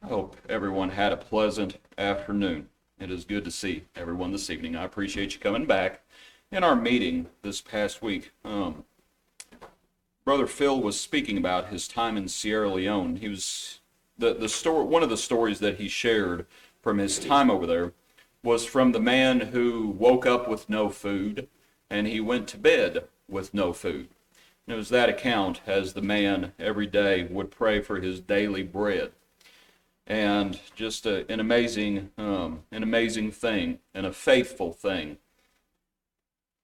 Hope everyone had a pleasant afternoon. It is good to see everyone this evening. I appreciate you coming back. In our meeting this past week, Brother Phil was speaking about his time in Sierra Leone. He was the story. One of the stories that he shared from his time over there was from the man who woke up with no food and he went to bed with no food. And it was that account as the man every day would pray for his daily bread. And just an amazing thing and a faithful thing.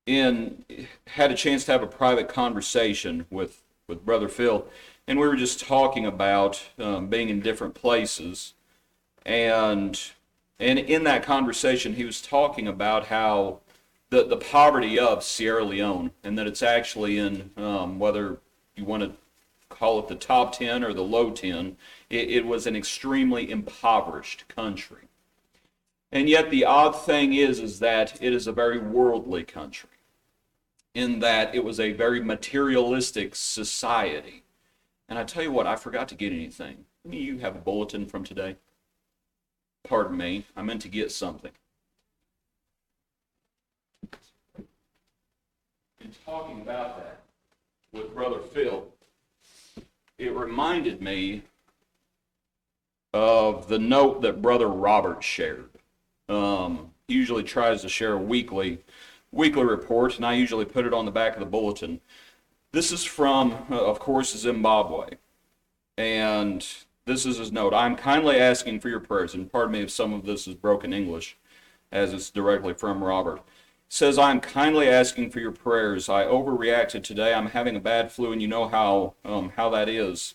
Had a chance to have a private conversation with Brother Phil, and we were just talking about being in different places, and in that conversation he was talking about how the poverty of Sierra Leone, and that it's actually in whether you want to call it the top 10 or the low 10, it was an extremely impoverished country. And yet the odd thing is that it is a very worldly country, in that it was a very materialistic society. And I tell you what, I forgot to get anything. You have a bulletin from today? Pardon me, I meant to get something. In talking about that with Brother Phil, it reminded me of the note that Brother Robert shared. He usually tries to share a weekly report, and I usually put it on the back of the bulletin. This is from, of course, Zimbabwe, and this is his note. I'm kindly asking for your prayers, and pardon me if some of this is broken English, as it's directly from Robert. It says, I'm kindly asking for your prayers. I overreacted today. I'm having a bad flu, and you know how that is.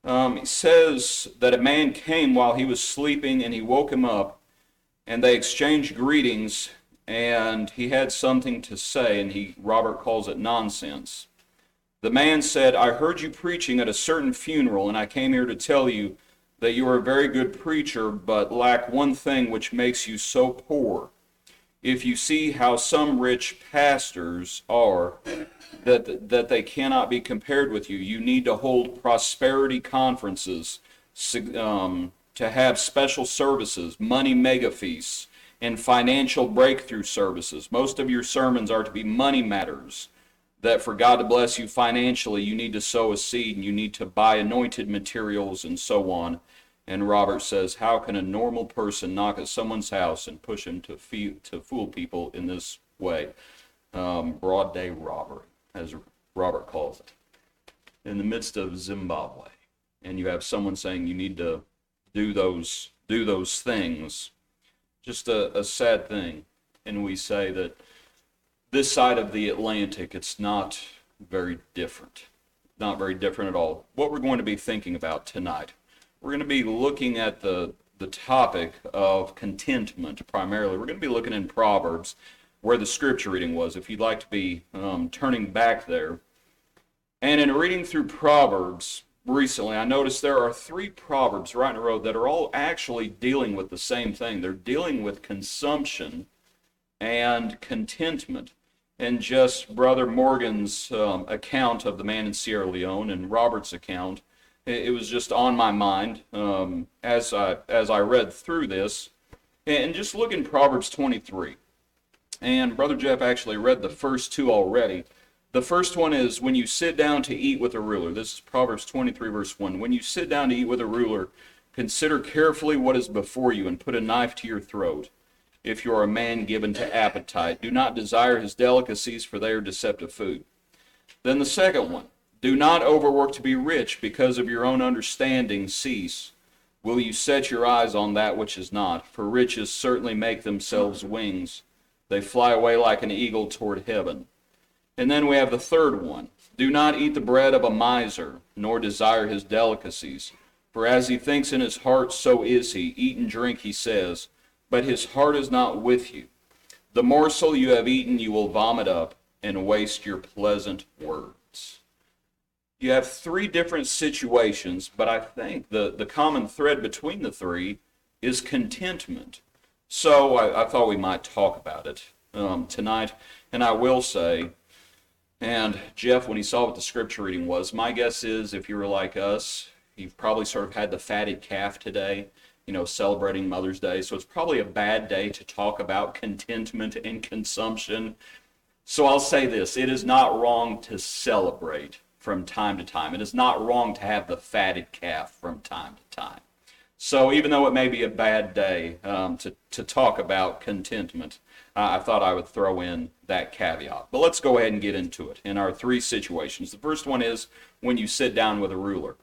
He says that a man came while he was sleeping, and he woke him up, and they exchanged greetings, and he had something to say, and Robert calls it nonsense. The man said, I heard you preaching at a certain funeral, and I came here to tell you that you are a very good preacher, but lack one thing which makes you so poor. If you see how some rich pastors are, that they cannot be compared with you, you need to hold prosperity conferences, to have special services, money mega feasts, and financial breakthrough services. Most of your sermons are to be money matters, that for God to bless you financially, you need to sow a seed, and you need to buy anointed materials, and so on. And Robert says, how can a normal person knock at someone's house and push him to fool people in this way? Broad day robbery, as Robert calls it. In the midst of Zimbabwe, and you have someone saying you need to do those things. Just a sad thing. And we say that this side of the Atlantic, it's not very different. Not very different at all. What we're going to be thinking about tonight, we're going to be looking at the topic of contentment primarily. We're going to be looking in Proverbs, where the scripture reading was, if you'd like to be turning back there. And in reading through Proverbs recently, I noticed there are 3 Proverbs right in a row that are all actually dealing with the same thing. They're dealing with consumption and contentment. And just Brother Morgan's account of the man in Sierra Leone and Robert's account, it was just on my mind as I read through this. And just look in Proverbs 23. And Brother Jeff actually read the first 2 already. The first one is, when you sit down to eat with a ruler. This is Proverbs 23, verse 1. When you sit down to eat with a ruler, consider carefully what is before you, and put a knife to your throat. If you are a man given to appetite, do not desire his delicacies, for they are deceptive food. Then the second one, do not overwork to be rich, because of your own understanding cease. Will you set your eyes on that which is not? For riches certainly make themselves wings. They fly away like an eagle toward heaven. And then we have the third one. Do not eat the bread of a miser, nor desire his delicacies. For as he thinks in his heart, so is he. Eat and drink, he says, but his heart is not with you. The morsel you have eaten you will vomit up, and waste your pleasant words. You have 3 different situations, but I think the common thread between the 3 is contentment. So I thought we might talk about it tonight. And I will say, and Jeff, when he saw what the scripture reading was, my guess is if you were like us, You've probably sort of had the fatted calf today, celebrating Mother's Day. So it's probably a bad day to talk about contentment and consumption. So I'll say this, it is not wrong to celebrate from time to time. It is not wrong to have the fatted calf from time to time. So even though it may be a bad day to talk about contentment, I thought I would throw in that caveat. But let's go ahead and get into it in our three situations. The first one is when you sit down with a ruler.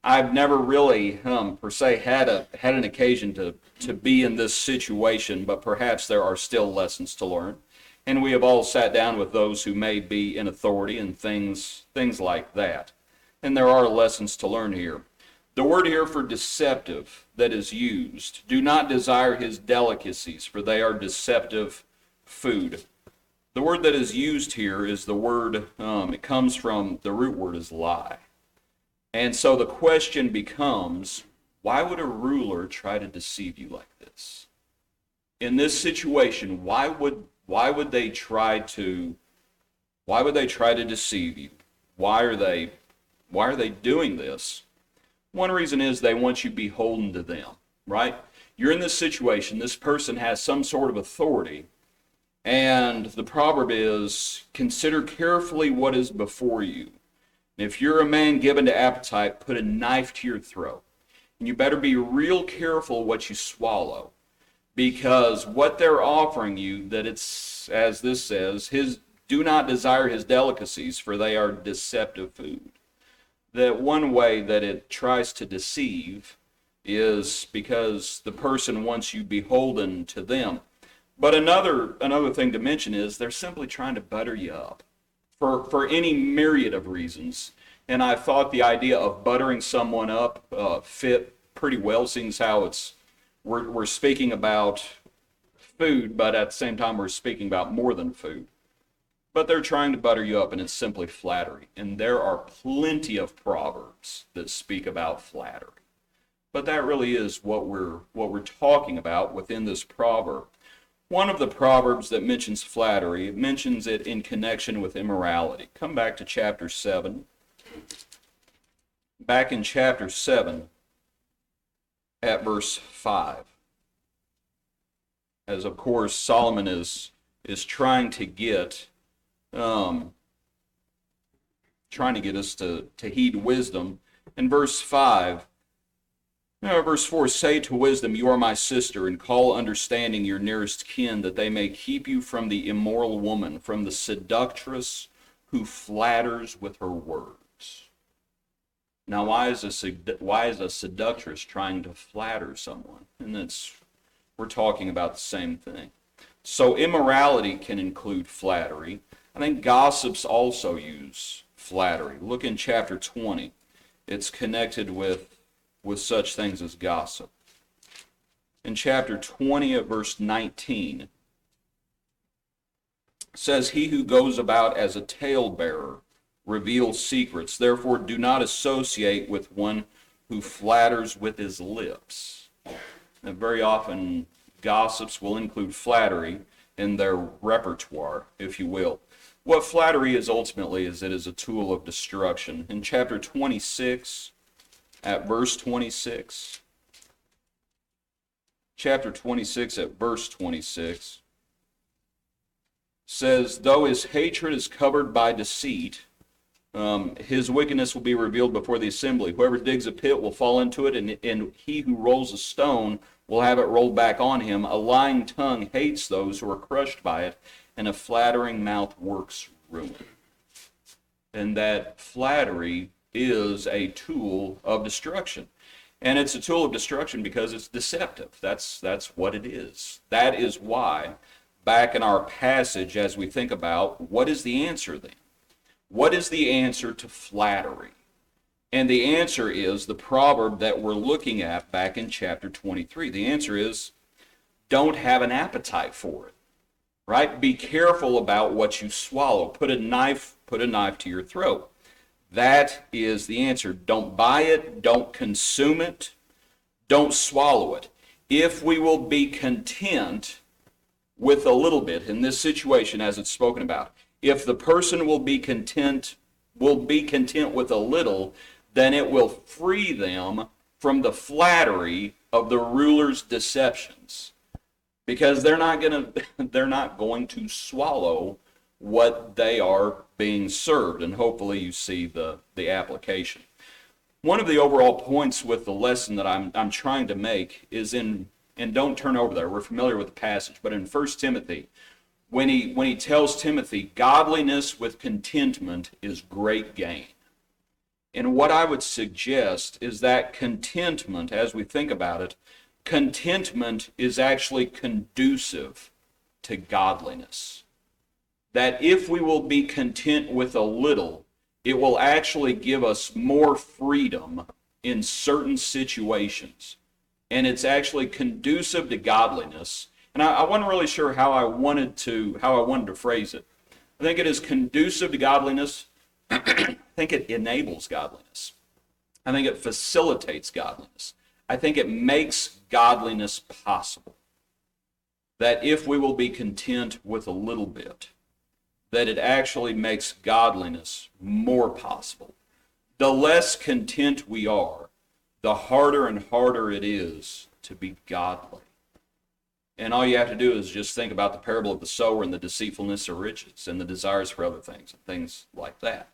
I've never really, per se, had an occasion to be in this situation, but perhaps there are still lessons to learn. And we have all sat down with those who may be in authority and things like that. And there are lessons to learn here. The word here for deceptive that is used, do not desire his delicacies, for they are deceptive food. The word that is used here is the word, it comes from, the root word is lie. And so the question becomes, why would a ruler try to deceive you like this? In this situation, why would they try to deceive you? Why are they doing this? One reason is they want you beholden to them, right? You're in this situation, this person has some sort of authority, and the proverb is, consider carefully what is before you. And if you're a man given to appetite, put a knife to your throat. And you better be real careful what you swallow, because what they're offering you, that it's, as this says, do not desire his delicacies, for they are deceptive food. That one way that it tries to deceive is because the person wants you beholden to them. But another thing to mention is they're simply trying to butter you up for any myriad of reasons. And I thought the idea of buttering someone up fit pretty well, seeing how we're speaking about food, but at the same time we're speaking about more than food. But they're trying to butter you up, and it's simply flattery. And there are plenty of proverbs that speak about flattery. But that really is what we're talking about within this proverb. One of the proverbs that mentions flattery, it mentions it in connection with immorality. Come back to chapter 7. Back in chapter 7 at verse 5. As of course Solomon is trying to get us to heed wisdom. In verse 5, verse 4, say to wisdom, you are my sister, and call understanding your nearest kin, that they may keep you from the immoral woman, from the seductress who flatters with her words. Now, why is a seductress trying to flatter someone? And we're talking about the same thing. So immorality can include flattery. I think gossips also use flattery. Look in chapter 20. It's connected with such things as gossip. In chapter 20 at verse 19, it says, he who goes about as a talebearer reveals secrets. Therefore do not associate with one who flatters with his lips. And very often gossips will include flattery in their repertoire, if you will. What flattery is ultimately is it is a tool of destruction. In chapter 26, at verse 26, chapter 26 at verse 26, says, though his hatred is covered by deceit, his wickedness will be revealed before the assembly. Whoever digs a pit will fall into it, and he who rolls a stone will have it rolled back on him. A lying tongue hates those who are crushed by it, and a flattering mouth works ruin. And that flattery is a tool of destruction. And it's a tool of destruction because it's deceptive. That's what it is. That is why, back in our passage, as we think about what is the answer then? What is the answer to flattery? And the answer is the proverb that we're looking at back in chapter 23. The answer is, don't have an appetite for it. Right? Be careful about what you swallow. Put a knife to your throat. That is the answer. Don't buy it. Don't consume it. Don't swallow it. If we will be content with a little bit in this situation as it's spoken about, if the person will be content with a little, then it will free them from the flattery of the ruler's deceptions, because they're not going to swallow what they are being served. And hopefully you see the application. One of the overall points with the lesson that I'm trying to make is and don't turn over there, we're familiar with the passage, but in 1 Timothy, when he tells Timothy, godliness with contentment is great gain. And what I would suggest is that contentment, as we think about it, contentment is actually conducive to godliness. That if we will be content with a little, it will actually give us more freedom in certain situations. And it's actually conducive to godliness. And I wasn't really sure how I wanted to phrase it. I think it is conducive to godliness. I think it enables godliness. I think it facilitates godliness. I think it makes godliness possible. That if we will be content with a little bit, that it actually makes godliness more possible. The less content we are, the harder and harder it is to be godly. And all you have to do is just think about the parable of the sower and the deceitfulness of riches and the desires for other things and things like that.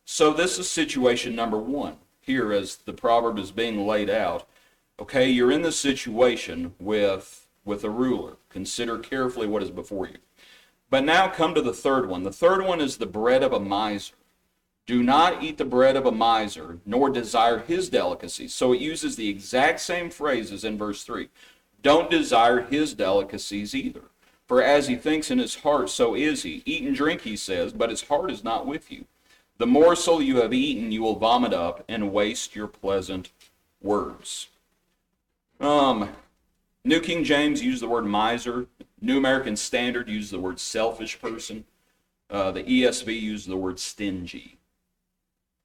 So this is situation number one here as the proverb is being laid out. Okay, you're in the situation with a ruler. Consider carefully what is before you. But now come to the third one. The third one is the bread of a miser. Do not eat the bread of a miser, nor desire his delicacies. So it uses the exact same phrases in verse 3. Don't desire his delicacies either. For as he thinks in his heart, so is he. Eat and drink, he says, but his heart is not with you. The morsel you have eaten, you will vomit up and waste your pleasant words. New King James used the word miser. New American Standard used the word selfish person. The ESV used the word stingy.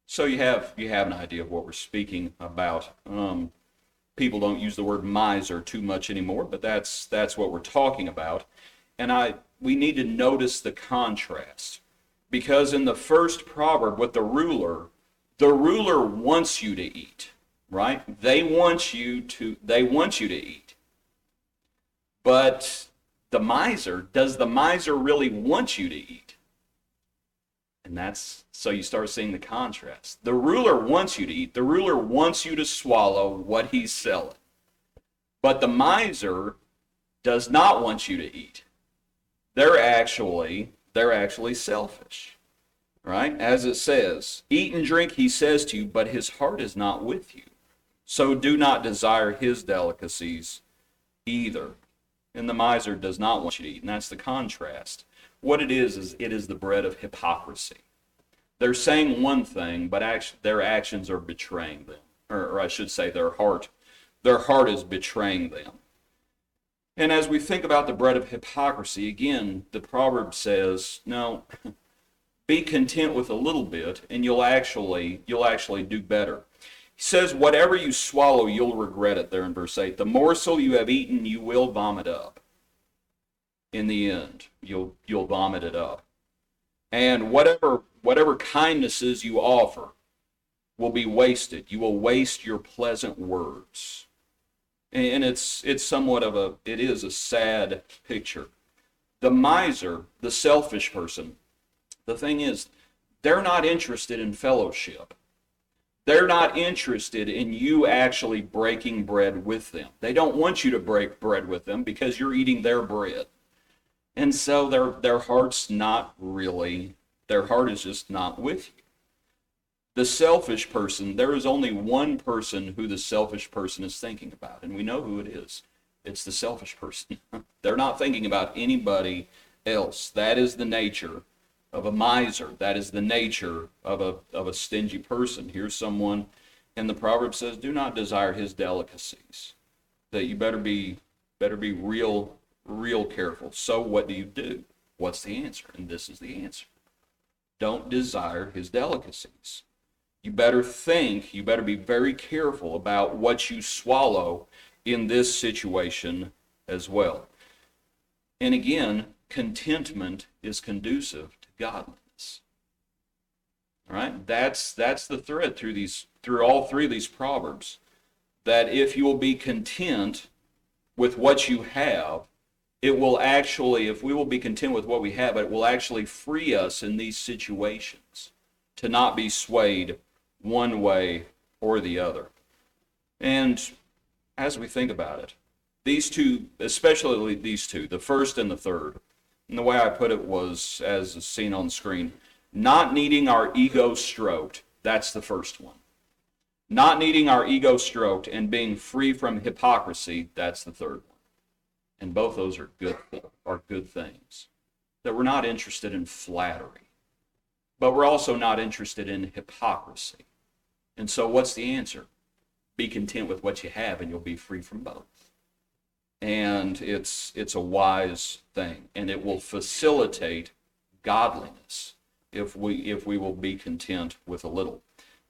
So you have an idea of what we're speaking about. People don't use the word miser too much anymore, but that's what we're talking about. And we need to notice the contrast. Because in the first proverb with the ruler wants you to eat, right? They want you to eat. But does the miser really want you to eat? And so you start seeing the contrast. The ruler wants you to eat. The ruler wants you to swallow what he's selling. But the miser does not want you to eat. They're actually selfish, right? As it says, eat and drink, he says to you, but his heart is not with you. So do not desire his delicacies either. And the miser does not want you to eat, and that's the contrast. What it is it is the bread of hypocrisy. They're saying one thing, but their actions are betraying them. Or I should say their heart is betraying them. And as we think about the bread of hypocrisy, again, the proverb says, no, be content with a little bit, and you'll actually do better. He says, whatever you swallow, you'll regret it there in verse 8. The morsel you have eaten, you will vomit up. In the end, you'll vomit it up. And whatever kindnesses you offer will be wasted. You will waste your pleasant words. And it's somewhat it is a sad picture. The miser, the selfish person, the thing is, they're not interested in fellowship. They're not interested in you actually breaking bread with them. They don't want you to break bread with them because you're eating their bread. And so their heart is just not with you. The selfish person, there is only one person who the selfish person is thinking about, and we know who it is. It's the selfish person. They're not thinking about anybody else. That is the nature of a miser. That is the nature of a stingy person. Here's someone, and the proverb says, do not desire his delicacies. That you better be real careful. So what do? What's the answer? And this is the answer. Don't desire his delicacies. You better be very careful about what you swallow in this situation as well. And again, contentment is conducive to godliness. All right? That's the thread through through all three of these Proverbs that if you will be content with what you have, it will actually, if we will be content with what we have, it will actually free us in these situations to not be swayed one way or the other. And as we think about it, these two, especially these two, the first and the third, and the way I put it was, as seen on the screen, not needing our ego stroked, that's the first one. Not needing our ego stroked and being free from hypocrisy, that's the third one. And both those are good things. That we're not interested in flattery, but we're also not interested in hypocrisy. And so what's the answer? Be content with what you have and you'll be free from both. And it's a wise thing, and it will facilitate godliness if we will be content with a little.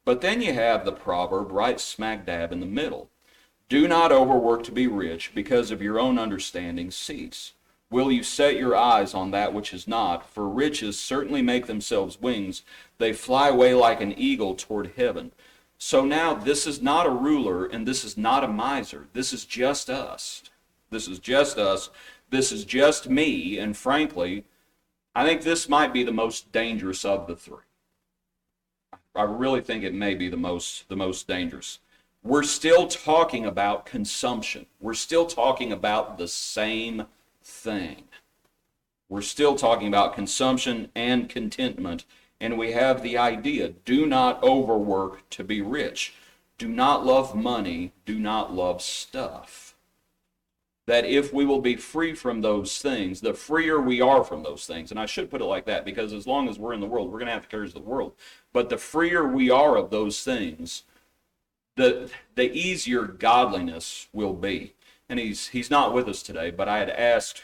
But then you have the proverb right smack dab in the middle. Do not overwork to be rich, because of your own understanding cease. Will you set your eyes on that which is not? For riches certainly make themselves wings. They fly away like an eagle toward heaven. So now this is not a ruler and this is not a miser. This is just us. This is just us. This is just me. And frankly, I think this might be the most dangerous of the three. I really think it may be the most dangerous. We're still talking about consumption. We're still talking about the same thing. We're still talking about consumption and contentment, and we have the idea, do not overwork to be rich. Do not love money. Do not love stuff. That if we will be free from those things, the freer we are from those things, and I should put it like that because as long as we're in the world, we're going to have the cares of the world, but the freer we are of those things, the easier godliness will be. And he's not with us today, but I had asked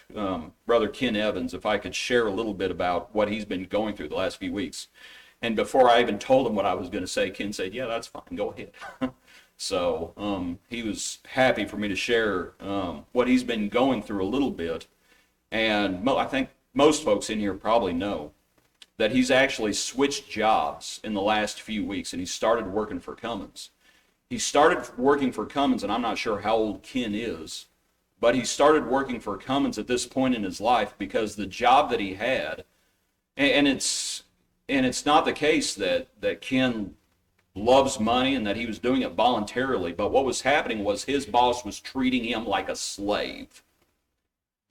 Brother Ken Evans if I could share a little bit about what he's been going through the last few weeks. And before I even told him what I was going to say, Ken said, yeah, that's fine, go ahead. So he was happy for me to share what he's been going through a little bit. And I think most folks in here probably know that he's actually switched jobs in the last few weeks, and he started working for Cummins. He started working for Cummins, and I'm not sure how old Ken is, but he started working for Cummins at this point in his life because the job that he had, and it's not the case that Ken loves money and that he was doing it voluntarily, but what was happening was his boss was treating him like a slave.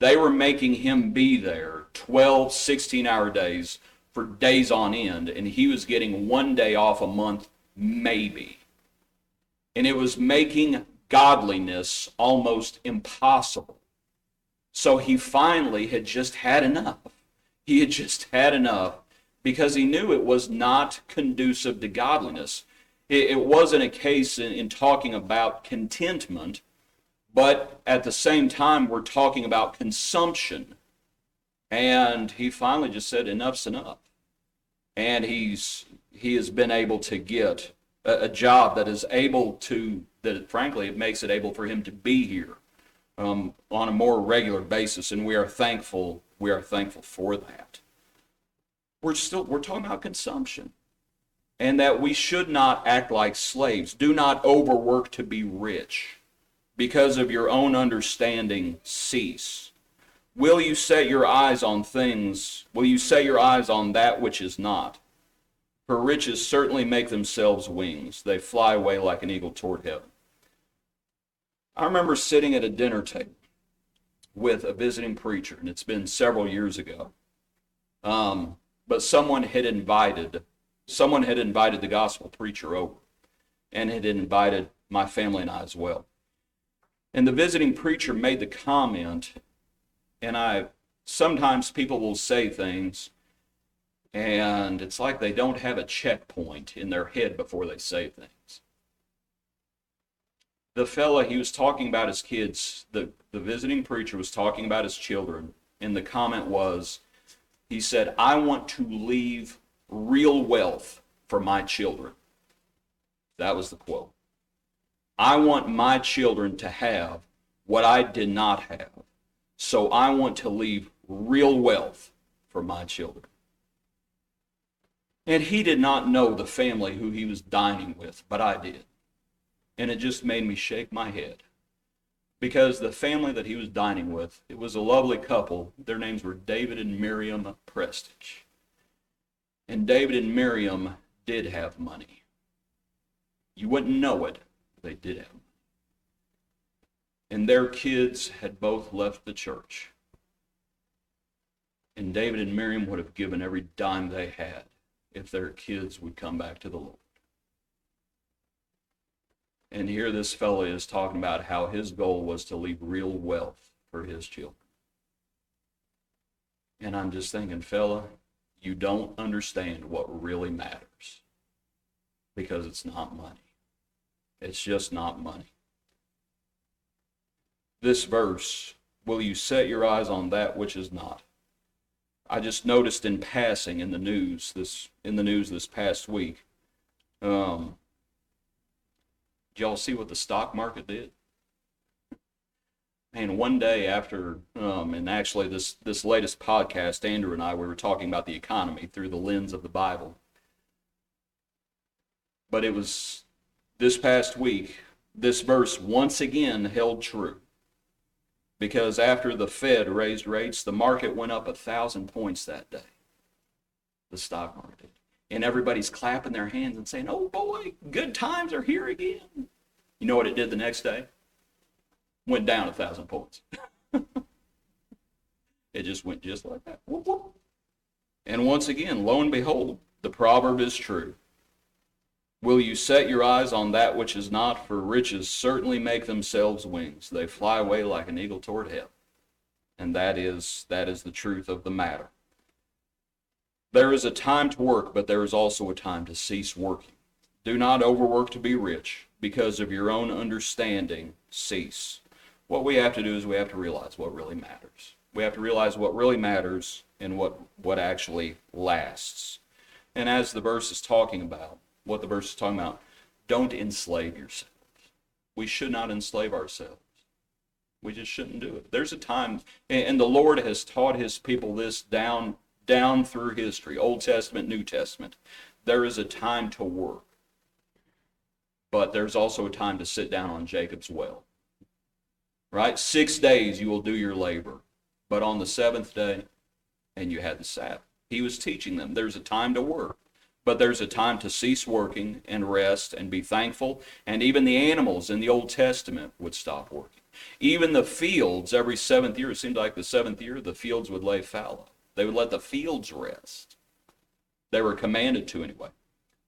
They were making him be there 12, 16-hour days for days on end, and he was getting one day off a month, maybe. And it was making godliness almost impossible. So he finally had just had enough. He had just had enough because he knew it was not conducive to godliness. It wasn't a case in talking about contentment, but at the same time, we're talking about consumption. And he finally just said, enough's enough. And he has been able to get a job that is able to, that frankly, it makes it able for him to be here on a more regular basis, and we are thankful for that. We're talking about consumption, and that we should not act like slaves. Do not overwork to be rich. Because of your own understanding, cease. Will you set your eyes on things? Will you set your eyes on that which is not? For riches certainly make themselves wings. They fly away like an eagle toward heaven. I remember sitting at a dinner table with a visiting preacher, and it's been several years ago. But someone had invited the gospel preacher over, and had invited my family and I as well. And the visiting preacher made the comment, and sometimes people will say things, and it's like they don't have a checkpoint in their head before they say things. The fella, he was talking about his kids, the visiting preacher was talking about his children, and the comment was, he said, I want to leave real wealth for my children. That was the quote. I want my children to have what I did not have. So I want to leave real wealth for my children. And he did not know the family who he was dining with, but I did. And it just made me shake my head. Because the family that he was dining with, it was a lovely couple. Their names were David and Miriam Prestige. And David and Miriam did have money. You wouldn't know it, but they did have money. And their kids had both left the church. And David and Miriam would have given every dime they had if their kids would come back to the Lord. And here this fellow is talking about how his goal was to leave real wealth for his children. And I'm just thinking, fella, you don't understand what really matters. Because it's not money. It's just not money. This verse, will you set your eyes on that which is not? I just noticed in passing in the news this past week. Did y'all see what the stock market did? Man, one day after, and actually this latest podcast, Andrew and I, we were talking about the economy through the lens of the Bible. But it was this past week, this verse once again held true. Because after the Fed raised rates, the market went up 1,000 points that day. The stock market. And everybody's clapping their hands and saying, oh boy, good times are here again. You know what it did the next day? Went down 1,000 points. It just went just like that. Whoop, whoop. And once again, lo and behold, the proverb is true. Will you set your eyes on that which is not? For riches certainly make themselves wings. They fly away like an eagle toward heaven. And that is the truth of the matter. There is a time to work, but there is also a time to cease working. Do not overwork to be rich. Because of your own understanding, cease. What we have to do is we have to realize what really matters. We have to realize what really matters and what actually lasts. And as the verse is talking about, what the verse is talking about, don't enslave yourselves. We should not enslave ourselves. We just shouldn't do it. There's a time, and the Lord has taught his people this down through history, Old Testament, New Testament. There is a time to work. But there's also a time to sit down on Jacob's well. Right? 6 days you will do your labor. But on the seventh day, and you had the Sabbath. He was teaching them there's a time to work. But there's a time to cease working and rest and be thankful. And even the animals in the Old Testament would stop working. Even the fields, every 7th year, it seemed like the 7th year, the fields would lay fallow. They would let the fields rest. They were commanded to anyway.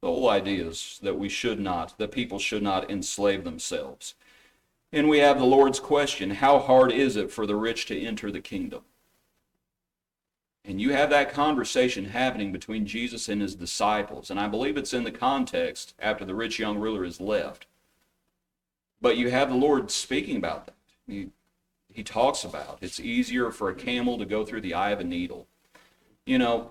The whole idea is that people should not enslave themselves. And we have the Lord's question, how hard is it for the rich to enter the kingdom? And you have that conversation happening between Jesus and his disciples. And I believe it's in the context after the rich young ruler is left. But you have the Lord speaking about that. He talks about it's easier for a camel to go through the eye of a needle. You know,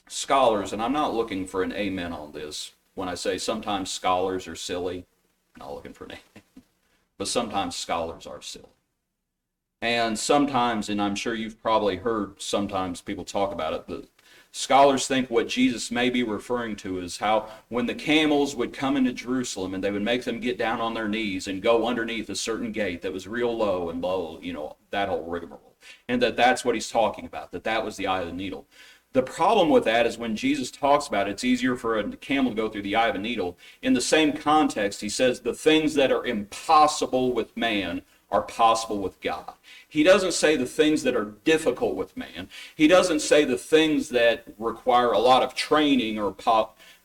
scholars, and I'm not looking for an amen on this when I say sometimes scholars are silly. I'm not looking for an amen. But sometimes scholars are silly. And sometimes, and I'm sure you've probably heard sometimes people talk about it, the scholars think what Jesus may be referring to is how when the camels would come into Jerusalem and they would make them get down on their knees and go underneath a certain gate that was real low and low, that whole rigmarole. And that's what he's talking about, that was the eye of the needle. The problem with that is when Jesus talks about it's easier for a camel to go through the eye of a needle, in the same context, he says the things that are impossible with man are possible with God. He doesn't say the things that are difficult with man. He doesn't say the things that require a lot of training or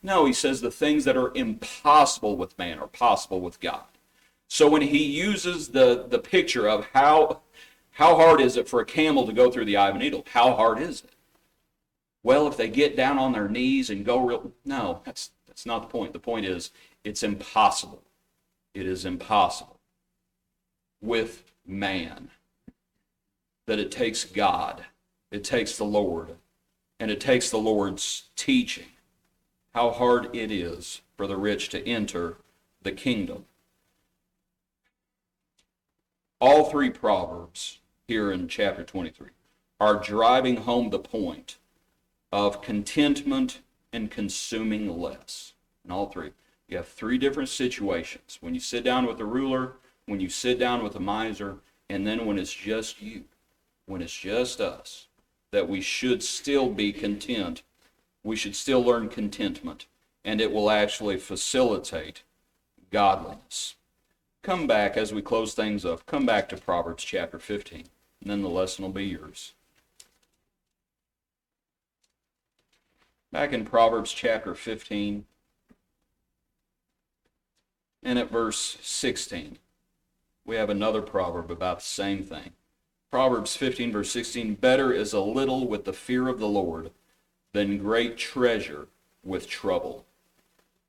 No, he says the things that are impossible with man are possible with God. So when he uses the picture of how hard is it for a camel to go through the eye of a needle, how hard is it? Well, if they get down on their knees and go real... No, that's not the point. The point is, it's impossible. It is impossible with man. That it takes God, it takes the Lord, and it takes the Lord's teaching. How hard it is for the rich to enter the kingdom. All three Proverbs here in chapter 23 are driving home the point of contentment and consuming less. In all three. You have three different situations. When you sit down with a ruler, when you sit down with a miser, and then when it's just you, when it's just us, that we should still be content. We should still learn contentment, and it will actually facilitate godliness. Come back as we close things up. Come back to Proverbs chapter 15, and then the lesson will be yours. Back in Proverbs chapter 15, and at verse 16, we have another proverb about the same thing. Proverbs 15, verse 16, better is a little with the fear of the Lord than great treasure with trouble.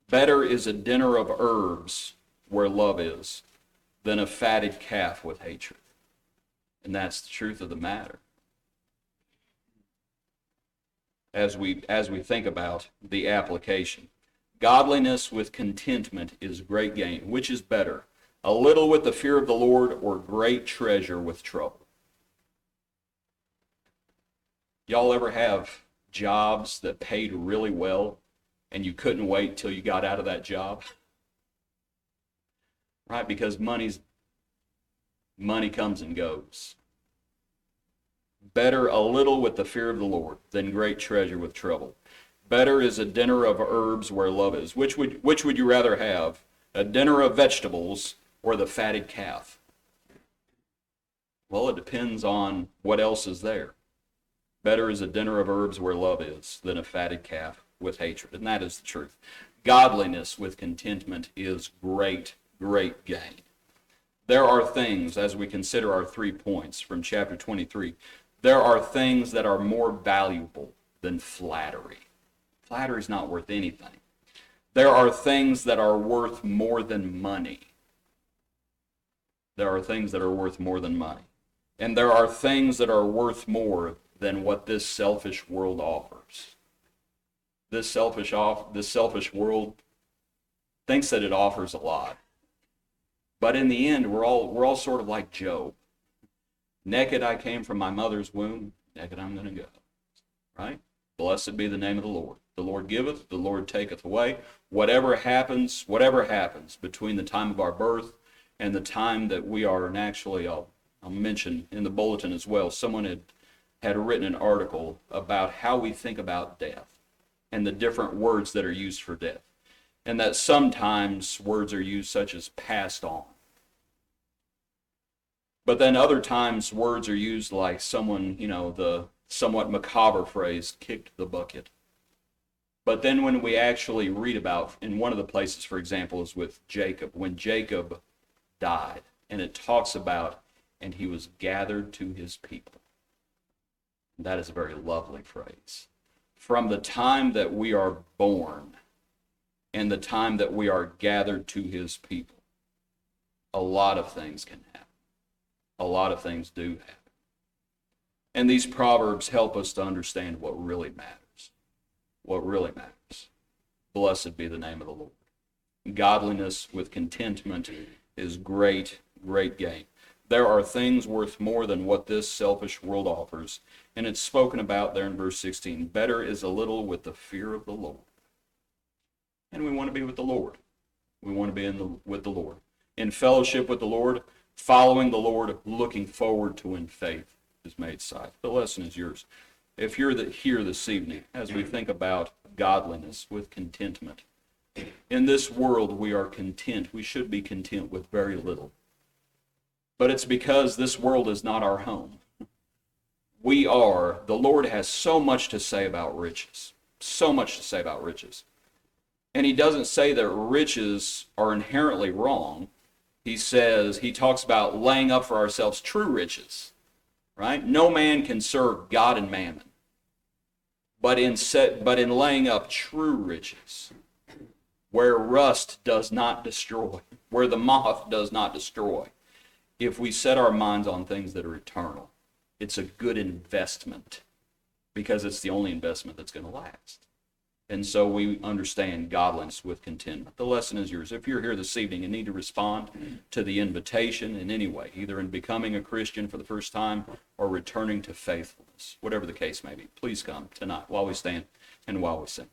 Better is a dinner of herbs where love is than a fatted calf with hatred. And that's the truth of the matter. As we think about the application, godliness with contentment is great gain. Which is better, a little with the fear of the Lord or great treasure with trouble? Y'all ever have jobs that paid really well and you couldn't wait till you got out of that job? Right? Because money comes and goes. Better a little with the fear of the Lord than great treasure with trouble. Better is a dinner of herbs where love is. Which would you rather have? A dinner of vegetables or the fatted calf? Well, it depends on what else is there. Better is a dinner of herbs where love is than a fatted calf with hatred. And that is the truth. Godliness with contentment is great, great gain. There are things, as we consider our 3 points from chapter 23, there are things that are more valuable than flattery. Flattery is not worth anything. There are things that are worth more than money. There are things that are worth more than money. And there are things that are worth more than what this selfish world offers. This selfish world thinks that it offers a lot. But in the end, we're all sort of like Job. Naked I came from my mother's womb, naked I'm going to go. Right? Blessed be the name of the Lord. The Lord giveth, the Lord taketh away. Whatever happens between the time of our birth and the time that we are, and actually I'll mention in the bulletin as well, someone had written an article about how we think about death and the different words that are used for death. And that sometimes words are used such as passed on. But then other times words are used like someone, the somewhat macabre phrase, kicked the bucket. But then when we actually read about, in one of the places, for example, is with Jacob, when Jacob died, and it talks about, and he was gathered to his people. That is a very lovely phrase. From the time that we are born and the time that we are gathered to his people, a lot of things can happen. A lot of things do happen. And these proverbs help us to understand what really matters. What really matters. Blessed be the name of the Lord. Godliness with contentment is great, great gain. There are things worth more than what this selfish world offers. And it's spoken about there in verse 16. Better is a little with the fear of the Lord. And we want to be with the Lord. We want to be with the Lord. In fellowship with the Lord, following the Lord, looking forward to when faith is made sight. The lesson is yours. If you're here this evening, as we think about godliness with contentment, in this world we are content. We should be content with very little. But it's because this world is not our home. The Lord has so much to say about riches. So much to say about riches. And he doesn't say that riches are inherently wrong. He talks about laying up for ourselves true riches. Right? No man can serve God and mammon. But in laying up true riches, where rust does not destroy, where the moth does not destroy, if we set our minds on things that are eternal, it's a good investment because it's the only investment that's going to last. And so we understand godliness with contentment. The lesson is yours. If you're here this evening and need to respond to the invitation in any way, either in becoming a Christian for the first time or returning to faithfulness, whatever the case may be, please come tonight while we stand and while we sing.